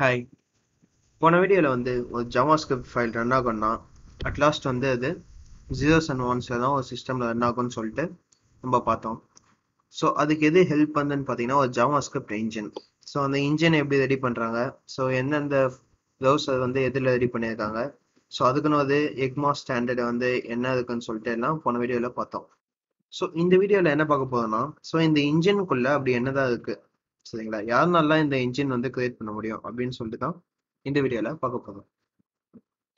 Hi. போன வீடியோவில் வந்து ஒரு ஜாவாஸ்கிரிப்ட் ஃபைல் ரன் ஆகும்னா அட்லாஸ்ட் வந்து அது ஜீரோஸ் அண்ட் ஒன்ஸில் தான் ஒரு சிஸ்டமில் ரன் ஆகும்னு சொல்லிட்டு நம்ம பார்த்தோம். ஸோ அதுக்கு எது ஹெல்ப் பண்ணுன்னு பார்த்தீங்கன்னா ஒரு ஜாவாஸ்கிரிப்ட் இன்ஜின். ஸோ அந்த இன்ஜின் எப்படி ரெடி பண்ணுறாங்க, ஸோ எந்தெந்த ப்ரௌசர் வந்து எதில் ரெடி பண்ணியிருக்காங்க, ஸோ அதுக்குன்னு ஒரு எக்மா ஸ்டாண்டர்டு வந்து என்ன இருக்குன்னு சொல்லிட்டு எல்லாம் போன வீடியோவில் பார்த்தோம். ஸோ இந்த வீடியோவில் என்ன பார்க்க போகிறோம்னா, ஸோ இந்த இன்ஜினுக்குள்ளே அப்படி என்னதான் இருக்குது, சரிங்களா, யாருனாலாம் இந்த இன்ஜின் வந்து கிரியேட் பண்ண முடியும் அப்படின்னு சொல்லிட்டு தான் இந்த வீடியோவில் பார்க்க போகிறோம்.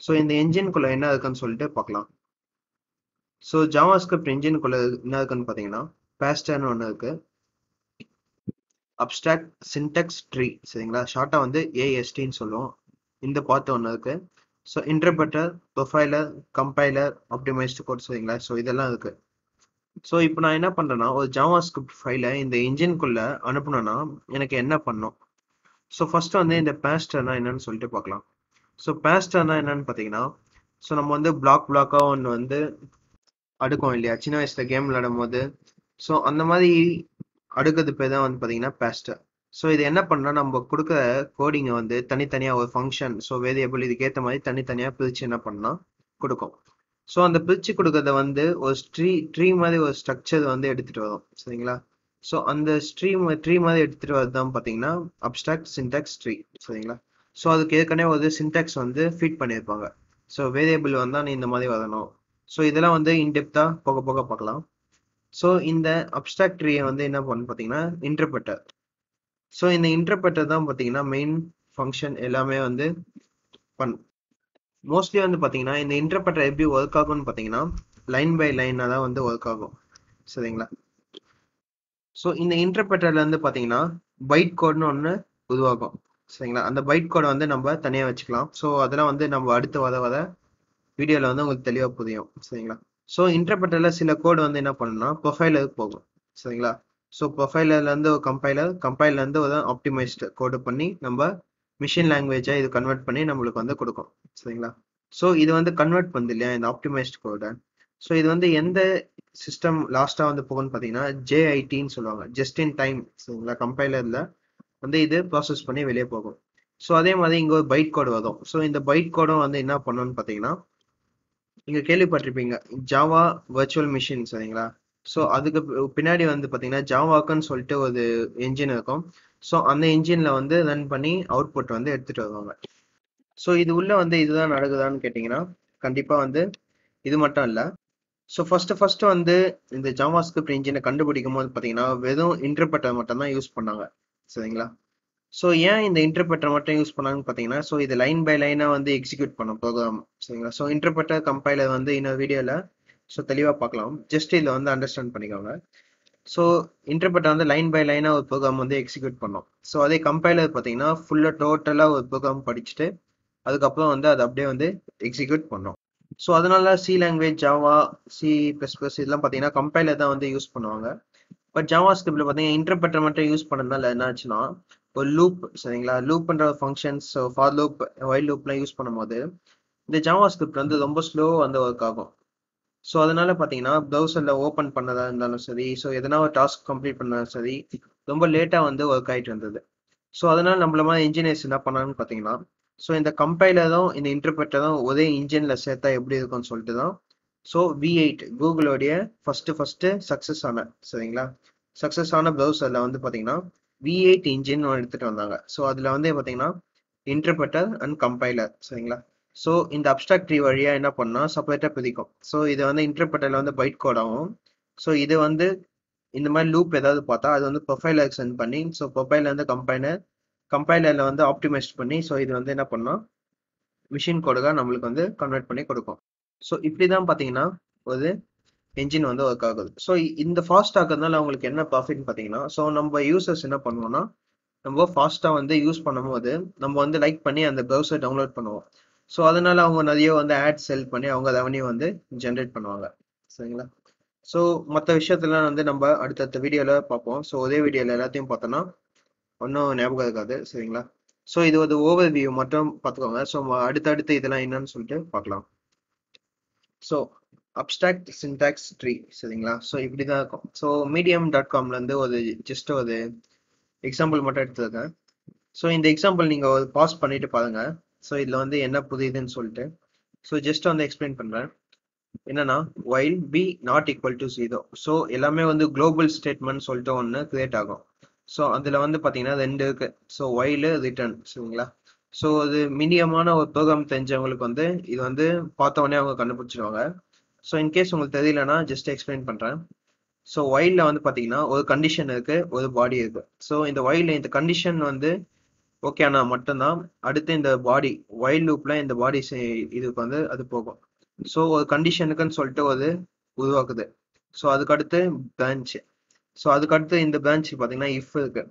ஸோ இந்த என்ஜின்குள்ள என்ன இருக்குன்னு சொல்லிட்டு பார்க்கலாம். ஸோ ஜாவாஸ்கிரிப்ட் என்ஜின்குள்ள என்ன இருக்குன்னு பார்த்தீங்கன்னா பேஸ்டர்னு ஒன்று இருக்கு, அப்ஸ்ட்ராக்ட் சின்டெக்ஸ் ட்ரீ, சரிங்களா, ஷார்ட்டா வந்து ஏஎஸ்டின்னு சொல்லுவோம். இந்த பார்ட் ஒன்று இருக்கு. So interpreter, profiler, compiler, optimised code, சரிங்களா. ஸோ இதெல்லாம் இருக்கு. ஸோ இப்போ நான் என்ன பண்றேன்னா ஒரு ஜாவாஸ்கிரிப்ட் ஃபைலை இந்த இன்ஜின்குள்ள அனுப்பணும்னா எனக்கு என்ன பண்ணும். ஸோ ஃபர்ஸ்ட் வந்து இந்த பேஸ்டர்னா என்னன்னு சொல்லிட்டு பார்க்கலாம். ஸோ பேஸ்டர்னா என்னன்னு பார்த்தீங்கன்னா, ஸோ நம்ம வந்து பிளாக்காக ஒன்று வந்து அடுக்கும் இல்லையா, சின்ன வயசுல கேம் விளையாடும் போது. ஸோ அந்த மாதிரி அடுக்கிறது பேர் தான் வந்து பார்த்தீங்கன்னா பேஸ்டர். ஸோ இது என்ன பண்ணா நம்ம கொடுக்குற கோடிங்கை வந்து தனித்தனியாக ஒரு ஃபங்க்ஷன், ஸோ வேரியபிள் இதுக்கேற்ற மாதிரி தனித்தனியாக பிரித்து என்ன பண்ணால் கொடுக்கும். ஸோ அந்த பிரித்து கொடுக்கறத வந்து ஒரு ட்ரீ மாதிரி ஒரு ஸ்ட்ரக்சர் வந்து எடுத்துகிட்டு வரும், சரிங்களா. ஸோ அந்த ட்ரீ மாதிரி எடுத்துகிட்டு வரது தான் பார்த்தீங்கன்னா அப்ஸ்ட்ராக்ட் சின்டாக்ஸ் ட்ரீ, சரிங்களா. ஸோ அதுக்கு ஏற்கனவே ஒரு சின்டாக்ஸ் வந்து ஃபீட் பண்ணியிருப்பாங்க. ஸோ வேரியபிள் வந்தால் நீ இந்த மாதிரி வரணும். ஸோ இதெல்லாம் வந்து இன்டெப்தா போக போக பார்க்கலாம். ஸோ இந்த அப்ஸ்ட்ராக்ட் ட்ரீயை வந்து என்ன பண்ணு பார்த்தீங்கன்னா இன்டர்பிரட்டர். ஸோ இந்த இன்டர்பிரட்டர் தான் பார்த்தீங்கன்னா மெயின் ஃபங்க்ஷன் எல்லாமே வந்து மோஸ்ட்லி வந்து பார்த்தீங்கன்னா இந்த இன்டர்பிரட்டர் எப்படி ஒர்க் ஆகும்னு பார்த்தீங்கன்னா லைன் பை லைனாக தான் வந்து ஒர்க் ஆகும், சரிங்களா. ஸோ இந்த இன்டர்பிரட்டர்ல இருந்து பார்த்தீங்கன்னா பைட் கோட்னு ஒன்று உருவாகும், சரிங்களா. அந்த பைட் கோடை வந்து நம்ம தனியாக வச்சுக்கலாம். ஸோ அதெல்லாம் வந்து நம்ம அடுத்து வர வீடியோவில் வந்து உங்களுக்கு தெளிவாக புரியும், சரிங்களா. ஸோ இன்டர்பிரட்டரில் சில கோடு வந்து என்ன பண்ணணும்னா ப்ரொஃபைலருக்கு போகும், சரிங்களா. ஸோ ப்ரொஃபைலர்லேருந்து ஒரு கம்பைலர்லேருந்து ஒரு ஆப்டிமைஸ்டு கோடு பண்ணி நம்ம மிஷின் லாங்குவேஜாக இது கன்வெர்ட் பண்ணி நம்மளுக்கு வந்து கொடுக்கும், சரிங்களா. ஸோ இது வந்து கன்வெர்ட் பண்ணுது இல்லையா இந்த ஆப்டிமைஸ்டு கோடை. ஸோ இது வந்து எந்த சிஸ்டம் லாஸ்ட்டாக வந்து போகும்னு பார்த்தீங்கன்னா ஜேஐடின்னு சொல்லுவாங்க, ஜஸ்ட் இன் டைம், சரிங்களா. கம்பைலரில் வந்து இது ப்ராசஸ் பண்ணி வெளியே போகும். ஸோ அதே மாதிரி இங்கே ஒரு பைட் கோடு வரும். ஸோ இந்த பைட் கோடும் வந்து என்ன பண்ணணும்னு பார்த்தீங்கன்னா நீங்க கேள்விப்பட்டிருப்பீங்க ஜாவா வர்ச்சுவல் மிஷின், சரிங்களா. ஸோ அதுக்கு பின்னாடி வந்து பார்த்தீங்கன்னா ஜாவாக்குன்னு சொல்லிட்டு ஒரு என்ஜின் இருக்கும். ஸோ அந்த என்ஜினில் வந்து ரன் பண்ணி அவுட்புட் வந்து எடுத்துகிட்டு வருவாங்க. ஸோ இது உள்ள வந்து இதுதான் நடக்குதான்னு கேட்டிங்கன்னா கண்டிப்பாக வந்து இது மட்டும் இல்லை. ஸோ ஃபர்ஸ்ட் வந்து இந்த ஜாவாஸ்கிரிப்ட் என்ஜினை கண்டுபிடிக்கும் போது பார்த்தீங்கன்னா வெறும் இன்டர்பிரட்டர் மட்டும் தான் யூஸ் பண்ணாங்க, சரிங்களா. ஸோ ஏன் இந்த இன்டர்பிரட்டர் மட்டும் யூஸ் பண்ணாங்கன்னு பார்த்தீங்கன்னா ஸோ இது லைன் பை லைனாக வந்து எக்ஸிக்யூட் பண்ணும் ப்ரோக்ராம், சரிங்களா. ஸோ இன்டர்பிரட்டர் கம்பைலர் வந்து இன்னொரு வீடியோவில் ஸோ தெளிவாக பார்க்கலாம். ஜஸ்ட் இதில் வந்து அண்டர்ஸ்டாண்ட் பண்ணிக்கோங்க. ஸோ இன்டர்பிரட்டர் வந்து லைன் பை லைனாக ஒரு ப்ரோக்ராம் வந்து எக்ஸிக்யூட் பண்ணும். ஸோ அதே கம்பைலர் பார்த்தீங்கன்னா ஃபுல்லாக டோட்டலாக ஒரு ப்ரோக்ராம் படிச்சுட்டு அதுக்கப்புறம் வந்து அது அப்படியே வந்து எக்ஸிக்யூட் பண்ணும். ஸோ அதனால சி லாங்குவேஜ், ஜாவா, C++ இதெல்லாம் பார்த்தீங்கன்னா கம்பைலர் தான் வந்து யூஸ் பண்ணுவாங்க. பட் ஜாவா ஸ்கிரிப்ட்ல பார்த்தீங்கன்னா இன்டர்பிரட்டர் மட்டும் யூஸ் பண்ணதுனால என்ன ஆச்சுன்னா ஒரு லூப், சரிங்களா, லூப்ன்ற ஃபங்க்ஷன்ஸ், ஃபார் லூப், ஒயில் லூப்லாம் யூஸ் பண்ணும்போது இந்த ஜாவா ஸ்கிரிப்ட் வந்து ரொம்ப ஸ்லோ வந்து ஒர்க் ஆகும். ஸோ அதனால பார்த்தீங்கன்னா ப்ரௌசரில் ஓப்பன் பண்ணதா இருந்தாலும் சரி, ஸோ எதனா ஒரு டாஸ்க் கம்ப்ளீட் பண்ணாலும் சரி ரொம்ப லேட்டாக வந்து ஒர்க் ஆகிட்டு இருந்தது. ஸோ அதனால நம்மள மாதிரி இன்ஜினியர்ஸ் என்ன பண்ணாங்கன்னு பார்த்தீங்கன்னா ஸோ இந்த கம்பைலரும் இந்த இன்டர்பிரட்டரும் ஒரே இன்ஜினில் சேர்த்தா எப்படி இருக்கும்னு சொல்லிட்டு தான் ஸோ V8 கூகுளோடைய ஃபர்ஸ்ட் சக்ஸஸ் ஆன, சரிங்களா, சக்ஸஸ் ஆன ப்ரௌசரில் வந்து பார்த்தீங்கன்னா V8 இன்ஜின் எடுத்துகிட்டு வந்தாங்க. ஸோ அதில் வந்து பார்த்தீங்கன்னா இன்டர்பிரட்டர் அண்ட் கம்பைலர், சரிங்களா. ஸோ இந்த அப்ஸ்ட்ராக்ட் ட்ரீ வழியாக என்ன பண்ணால் செப்பரேட்டாக பிரிக்கும். ஸோ இது வந்து இன்டர்பிரட்டரில் வந்து பைட் கோடாகும். ஸோ இது வந்து இந்த மாதிரி லூப் ஏதாவது பார்த்தா அது வந்து ப்ரொஃபைலர் சென்ட் பண்ணி ஸோ ப்ரொஃபைலேருந்து கம்பைலரில் வந்து ஆப்டிமைஸ் பண்ணி ஸோ இது வந்து என்ன பண்ணால் மிஷின் கோடுగా நம்மளுக்கு வந்து கன்வெர்ட் பண்ணி கொடுக்கும். ஸோ இப்படி தான் பார்த்தீங்கன்னா ஒரு என்ஜின் வந்து ஒர்க் ஆகுது. ஸோ இந்த ஃபாஸ்ட் ஆகுறதுனால அவங்களுக்கு என்ன ப்ராஃபிட்னு பார்த்தீங்கன்னா ஸோ நம்ம யூசர்ஸ் என்ன பண்ணுவோம்னா நம்ம ஃபாஸ்ட்டாக வந்து யூஸ் பண்ணும்போது நம்ம வந்து லைக் பண்ணி அந்த ப்ரௌசர் டவுன்லோட் பண்ணுவோம். ஸோ அதனால அவங்க நிறைய வந்து ஆட் செல் பண்ணி அவங்க ரெவன்யூ வந்து ஜென்ரேட் பண்ணுவாங்க, சரிங்களா. ஸோ மற்ற விஷயத்தெல்லாம் வந்து நம்ம அடுத்தடுத்த வீடியோவில் பார்ப்போம். ஸோ ஒரே வீடியோவில் எல்லாத்தையும் பார்த்தோன்னா ஒன்றும் ஞாபகம் இருக்காது, சரிங்களா. ஸோ இது ஒரு ஓவர் வியூ மட்டும் பார்த்துக்கோங்க. ஸோ அடுத்தடுத்து இதெல்லாம் என்னன்னு சொல்லிட்டு பார்க்கலாம். ஸோ அப்ஸ்ட்ராக்ட் சின்டாக்ஸ் ட்ரீ, சரிங்களா. ஸோ இப்படி தான் இருக்கும். ஸோ medium.comலேருந்து ஒரு ஜஸ்ட் ஒரு எக்ஸாம்பிள் மட்டும் எடுத்துருக்கேன். ஸோ இந்த எக்ஸாம்பிள் நீங்கள் பாஸ் பண்ணிட்டு பாருங்க. ஸோ இதில் வந்து என்ன புரியுதுன்னு சொல்லிட்டு ஸோ ஜஸ்ட் வந்து எக்ஸ்பிளைன் பண்ணுறேன். என்னன்னா while b not equal to 0. So எல்லாமே வந்து குளோபல் ஸ்டேட்மெண்ட் சொல்லிட்டு ஒன்று கிரியேட் ஆகும். ஸோ அதில் வந்து பார்த்தீங்கன்னா ரெண்டு இருக்கு. ஸோ while ரிட்டர்ன் சரிங்களா. ஸோ அது மீடியமான ஒரு ப்ரோக்ராம் தெரிஞ்சவங்களுக்கு வந்து இது வந்து பார்த்த உடனே அவங்க கண்டுபிடிச்சிருவாங்க. ஸோ இன்கேஸ் உங்களுக்கு தெரியலனா ஜஸ்ட் எக்ஸ்பிளைன் பண்ணுறேன். ஸோ whileல வந்து பார்த்தீங்கன்னா ஒரு கண்டிஷன் இருக்கு, ஒரு பாடி இருக்கு. ஸோ இந்த whileல இந்த கண்டிஷன் வந்து ஓகே ஆனா மட்டும்தான் அடுத்து இந்த பாடி while லூப்ல இந்த பாடி இதுக்கு வந்து அது போகும். ஸோ ஒரு கண்டிஷனுக்குன்னு சொல்லிட்டு ஒரு உருவாக்குது. ஸோ அதுக்கு அடுத்து பிரான்ச். ஸோ அதுக்கு அடுத்து இந்த பிரான்ச் பார்த்தீங்கன்னா இஃப் இருக்கு.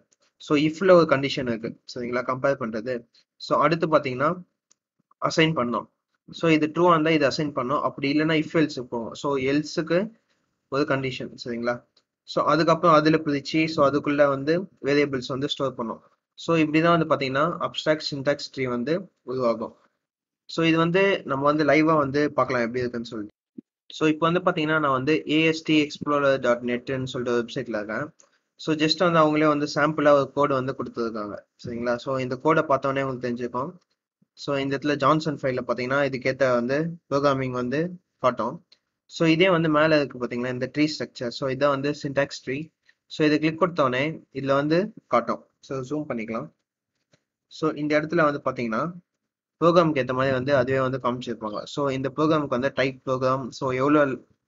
ஸோ இஃப்ல ஒரு கண்டிஷன் இருக்கு சரிங்களா, கம்பேர் பண்றது. ஸோ அடுத்து பார்த்தீங்கன்னா அசைன் பண்ணோம். ஸோ இது ட்ரூ இருந்தால் இது அசைன் பண்ணோம், அப்படி இல்லைன்னா இஃப் எல்ஸ் போகும். ஸோ எல்ஸுக்கு ஒரு கண்டிஷன் சரிங்களா. ஸோ அதுக்கப்புறம் அதில் பிரிச்சு ஸோ அதுக்குள்ள வந்து வேரியபிள்ஸ் வந்து ஸ்டோர் பண்ணும். ஸோ இப்படிதான் வந்து பார்த்தீங்கன்னா அப்ஸ்ட்ராக்ட் சின்டாக்ஸ் ட்ரீ வந்து உருவாகும். ஸோ இது வந்து நம்ம வந்து லைவா வந்து பார்க்கலாம் எப்படி இருக்குன்னு சொல்லிட்டு. ஸோ இப்போ வந்து பார்த்தீங்கன்னா நான் வந்து astexplorer.netன்னு சொல்லிட்டு வெப்சைட்ல இருக்கேன். ஸோ ஜஸ்ட் வந்து அவங்களே வந்து சாம்பிளா ஒரு கோடு வந்து கொடுத்துருக்காங்க சரிங்களா. ஸோ இந்த கோடை பார்த்தோன்னே உங்களுக்கு தெரிஞ்சுக்கும். ஸோ இந்த இடத்துல ஜான்சன் ஃபைலில் பார்த்தீங்கன்னா இதுக்கேற்ற வந்து ப்ரோக்ராமிங் வந்து காட்டும். ஸோ இதே வந்து மேலே இருக்கு பார்த்தீங்கன்னா இந்த ட்ரீ ஸ்ட்ரக்சர். ஸோ இதான் வந்து சின்டாக்ஸ் ட்ரீ. ஸோ இதை கிளிக் கொடுத்தோடனே இதில் வந்து காட்டும். ஸோ ஜூம் பண்ணிக்கலாம். ஸோ இந்த இடத்துல வந்து பார்த்தீங்கன்னா ப்ரோக்ராமுக்கு ஏற்ற மாதிரி வந்து அதுவே வந்து காமிச்சிருப்பாங்க. ஸோ இந்த ப்ரோக்ராமுக்கு வந்து டைப் ப்ரோக்ராம், ஸோ எவ்வளோ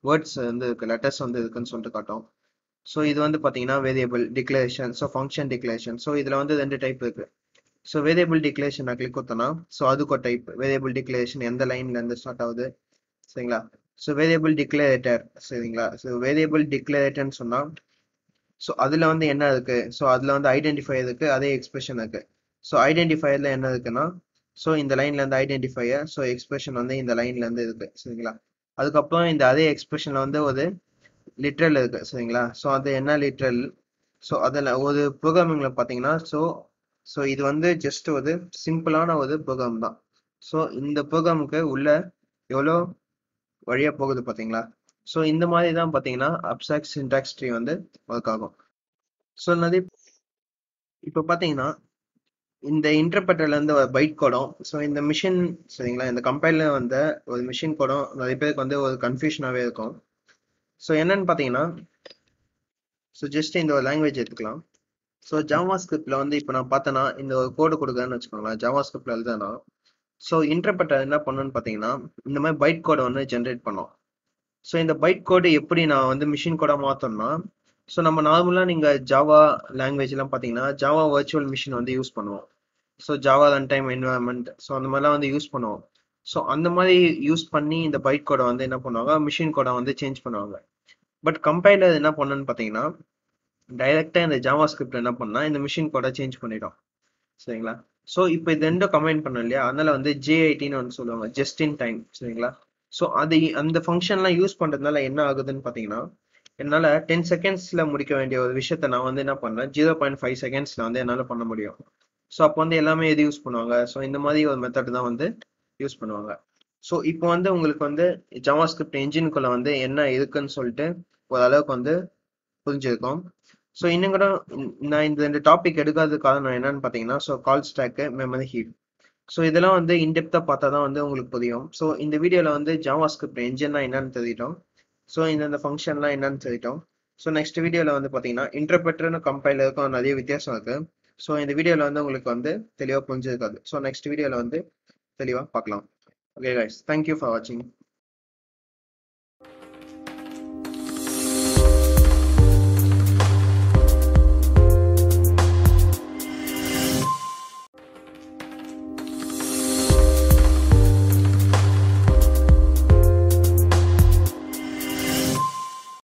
வேர்ட்ஸ் வந்து இருக்கு, லெட்டர்ஸ் வந்து இருக்குன்னு சொல்லிட்டு காட்டும். ஸோ இது வந்து பார்த்தீங்கன்னா variable declaration, so function declaration. So இதில் வந்து ரெண்டு டைப் இருக்கு. ஸோ வேரியபிள் டிக்ளரேஷன் நான் கிளிக் கொடுத்தோன்னா ஸோ அதுக்கு ஒரு டைப் வேரியபிள் டிக்ளரேஷன் எந்த லைன்ல இருந்து ஸ்டார்ட் ஆகுது சரிங்களா. ஸோ வேரியபிள் டிக்ளரேட்டர் சரிங்களா. ஸோ வேரியபிள் டிக்ளரேட்டர்னு சொன்னா ஸோ அதுல வந்து என்ன இருக்கு, ஸோ அதுல வந்து ஐடென்டிஃபையர் இருக்கு, அதே எக்ஸ்பிரஷன் இருக்கு. ஸோ ஐடென்டிஃபையர்ல என்ன இருக்குன்னா ஸோ இந்த லைன்ல இருந்து ஐடென்டிஃபையர், ஸோ எக்ஸ்பிரஷன் வந்து இந்த லைன்ல இருந்து இருக்கு சரிங்களா. அதுக்கப்புறம் இந்த அதே எக்ஸ்பிரஷன்ல வந்து ஒரு லிட்ரல் இருக்கு சரிங்களா. ஸோ அது என்ன லிட்ரல், ஸோ அதில் ஒரு ப்ரோக்ராமிங்ல பார்த்தீங்கன்னா ஸோ ஸோ இது வந்து ஜஸ்ட் ஒரு சிம்பிளான ஒரு ப்ரோக்ராம் தான். ஸோ இந்த ப்ரோக்ராமுக்கு உள்ள எவ்வளோ வழியா போகுது பார்த்தீங்களா. ஸோ இந்த மாதிரி தான் பார்த்தீங்கன்னா அப்ஸ்ட்ராக்ட் சின்டாக்ஸ் ட்ரீ வந்து ஒர்க் ஆகும். ஸோ நிறைய இப்போ பார்த்தீங்கன்னா இந்த இன்டர்பிரட்டர்ல இருந்து ஒரு பைட் கோடம், ஸோ இந்த மிஷின் சரிங்களா, இந்த கம்பைலர் வந்த ஒரு மிஷின் கோடம் நிறைய பேருக்கு வந்து ஒரு கன்ஃபியூஷனாகவே இருக்கும். ஸோ என்னன்னு பார்த்தீங்கன்னா ஸோ ஜஸ்ட் இந்த ஒரு லாங்குவேஜ் எடுத்துக்கலாம். ஸோ ஜாவா ஸ்கிரிப்ட்ல வந்து இப்போ நான் பார்த்தேன்னா இந்த ஒரு கோடு கொடுக்குறேன்னு வச்சுக்கோங்களேன், ஜாவா ஸ்கிரிப்ட்ல எழுதுனா ஸோ இன்டர்பிரட்டர் என்ன பண்ணுன்னு பார்த்தீங்கன்னா இந்த மாதிரி பைட் கோடை வந்து ஜென்ரேட் பண்ணோம். ஸோ இந்த பைட் கோடு எப்படி நான் வந்து மிஷின் கோடா மாற்றோம்னா ஸோ நம்ம நார்மலாக நீங்கள் ஜாவா லாங்குவேஜ்லாம் பார்த்தீங்கன்னா ஜாவா வர்ச்சுவல் மிஷின் வந்து யூஸ் பண்ணுவோம். So Java run time environment, so அந்த மாதிரிலாம் வந்து யூஸ் பண்ணுவோம். ஸோ அந்த மாதிரி யூஸ் பண்ணி இந்த பைட் கோடை வந்து என்ன பண்ணுவாங்க, மிஷின் கோடை வந்து சேஞ்ச் பண்ணுவாங்க. பட் கம்பைலர் என்ன பண்ணுன்னு பார்த்தீங்கன்னா டைரக்டா இந்த ஜாவா ஸ்கிரிப்ட் என்ன பண்ணா இந்த மிஷின் கோடை சேஞ்ச் பண்ணிடும் சரிங்களா. ஸோ இப்போ இது ரெண்டும் கம்பைன் பண்ணோம் இல்லையா, அதனால வந்து JITன்னு வந்து சொல்லுவாங்க, ஜஸ்ட் இன் டைம் சரிங்களா. ஸோ அது அந்த ஃபங்க்ஷன்லாம் யூஸ் பண்றதுனால என்ன ஆகுதுன்னு பார்த்தீங்கன்னா என்னால் 10 செகண்ட்ஸ்ல முடிக்க வேண்டிய ஒரு விஷயத்த நான் வந்து என்ன பண்ணேன் 0.5 செகண்ட்ஸ்ல வந்து என்னால் பண்ண முடியும். ஸோ அப்போ வந்து எல்லாமே எது யூஸ் பண்ணுவாங்க, ஸோ இந்த மாதிரி ஒரு மெத்தட் தான் வந்து யூஸ் பண்ணுவாங்க. ஸோ இப்போ வந்து உங்களுக்கு வந்து ஜாவா ஸ்கிரிப்ட் என்ஜினுக்குள்ள வந்து என்ன இருக்குன்னு சொல்லிட்டு ஓரளவுக்கு வந்து புரிஞ்சிருக்கும். ஸோ இன்னும் கூட நான் இந்த ரெண்டு டாபிக் எடுக்காத காரணம் என்னன்னு பார்த்தீங்கன்னா ஸோ கால் ஸ்டாக்கு, மெமரி ஹீப். ஸோ இதெல்லாம் வந்து இன்டெப்தா பார்த்தா தான் வந்து உங்களுக்கு புரியும். ஸோ இந்த வீடியோவில் வந்து ஜாவா ஸ்கிரிப்ட் என்ஜின்னா என்னன்னு தெரியிட்டோம். ஸோ இந்த ஃபங்க்ஷன்லாம் என்னன்னு தெரியிட்டோம். ஸோ நெக்ஸ்ட் வீடியோவில் வந்து பார்த்தீங்கன்னா இன்டர்பிரட்டர்னு கம்பைலருக்கும் நிறைய வித்தியாசம் இருக்கு. ஸோ இந்த வீடியோவில் வந்து உங்களுக்கு வந்து தெளிவாக புரிஞ்சிருக்காது. ஸோ நெக்ஸ்ட் வீடியோவில் வந்து தெளிவாக பார்க்கலாம். ஓகே கைஸ், தேங்க்யூ ஃபார் வாட்சிங்.